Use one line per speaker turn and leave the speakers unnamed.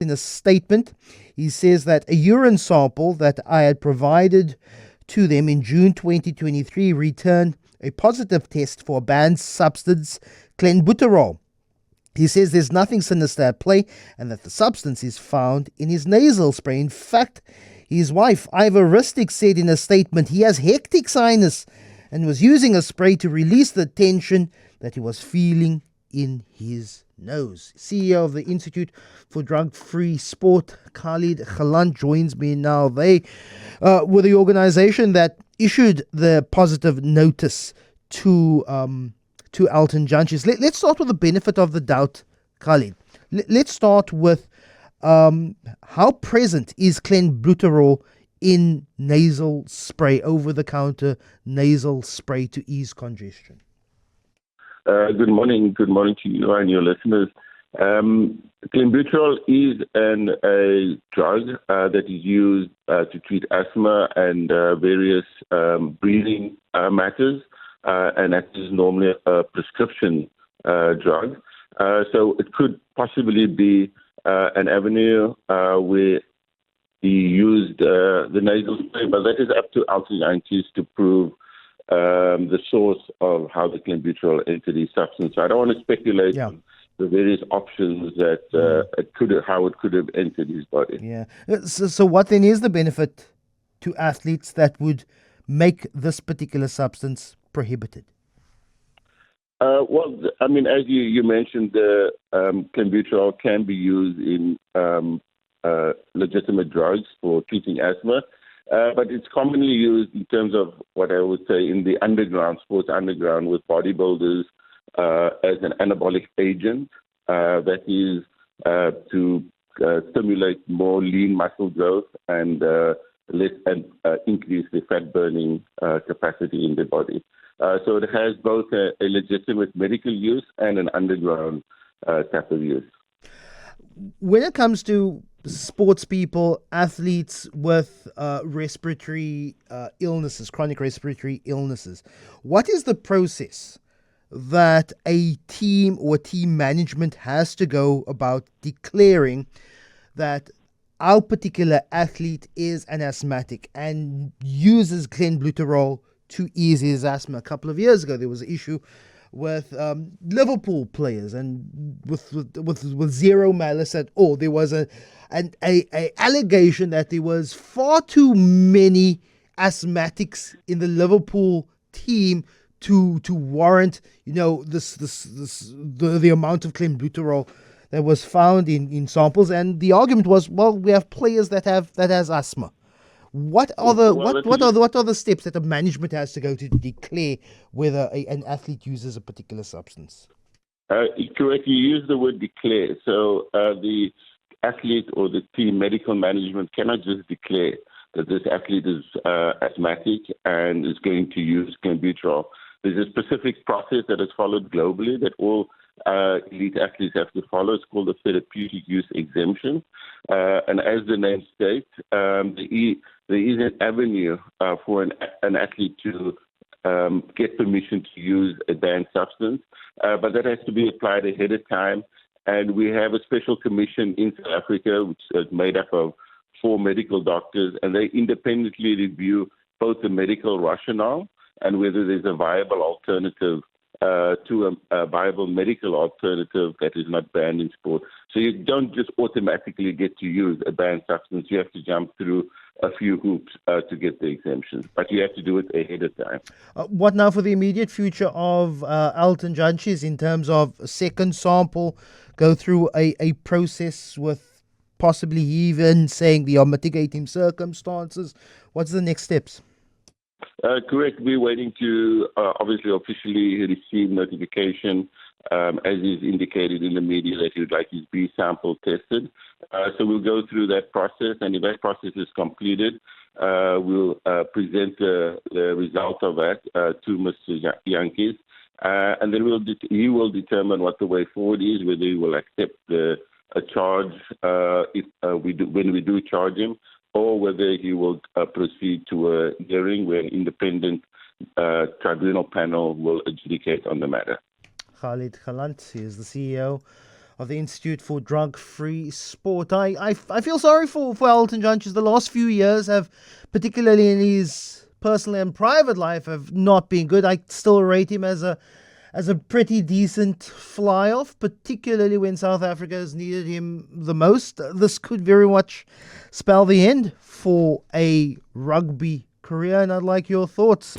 In a statement, he says that a urine sample that I had provided to them in June 2023 returned a positive test for a banned substance, Clenbuterol. He says there's nothing sinister at play and that the substance is found in his nasal spray. In fact, his wife, Ivor Ristic, said in a statement he has hectic sinus and was using a spray to release the tension that he was feeling in his nose. CEO of the Institute for Drug-Free Sport, Khalid Galant, joins me now. They were the organization that issued the positive notice to Elton Jantjies. Let's start with the benefit of the doubt, Khalid. Let's start with how present is Clenbuterol in nasal spray, over-the-counter nasal spray to ease congestion?
Good morning. Good morning to you and your listeners. Clenbuterol is a drug that is used to treat asthma and various breathing matters, and that is normally a prescription drug. So it could possibly be an avenue where he used the nasal spray, but that is up to Elton Jantjies to prove the source of how the Clenbuterol entered his substance. So I don't want to speculate on the various options that how it could have entered his body.
Yeah. So what then is the benefit to athletes that would make this particular substance prohibited?
Well, I mean, as you mentioned, the Clenbuterol can be used in legitimate drugs for treating asthma. But it's commonly used in terms of what I would say in the underground, sports underground, with bodybuilders as an anabolic agent that is to stimulate more lean muscle growth and increase the fat burning capacity in the body. So it has both a legitimate medical use and an underground type of use.
When it comes to sports people, athletes with respiratory illnesses, chronic respiratory illnesses, what is the process that a team or team management has to go about declaring that our particular athlete is an asthmatic and uses Clenbuterol to ease his asthma? A couple of years ago, there was an issue with Liverpool players and with zero malice at all. There was an allegation that there was far too many asthmatics in the Liverpool team to warrant, the amount of Clenbuterol that was found in samples. And the argument was, well, we have players that has asthma. What are the steps that a management has to go to declare whether an athlete uses a particular substance?
Correct. You use the word declare. So the athlete or the team medical management cannot just declare that this athlete is asthmatic and is going to use Clenbuterol. There's a specific process that is followed globally that all elite athletes have to follow. It's called the Therapeutic use exemption. And as the name states, there is an avenue for an athlete to get permission to use a banned substance, but that has to be applied ahead of time. And we have a special commission in South Africa, which is made up of 4 medical doctors, and they independently review both the medical rationale and whether there's a viable alternative to a viable medical alternative that is not banned in sport. So you don't just automatically get to use a banned substance. You have to jump through a few hoops to get the exemption, but you have to do it ahead of time.
What now for the immediate future of Elton Jantjies in terms of a second sample, go through a process with possibly even saying there are mitigating circumstances? What's the next steps?
Correct. We're waiting to obviously officially receive notification, as is indicated in the media, that he would like his B sample tested. So we'll go through that process, and if that process is completed, we'll present the result of that to Mr. Jantjies, and then he will determine what the way forward is, whether he will accept a charge when we do charge him, or whether he will proceed to a hearing where an independent tribunal panel will adjudicate on the matter.
Khalid Galant is the CEO of the Institute for Drug-Free Sport. I feel sorry for Elton Jantjies. The last few years have, particularly in his personal and private life, have not been good. I still rate him as a pretty decent fly-off, particularly when South Africa has needed him the most. This could very much spell the end for a rugby career, and I'd like your thoughts.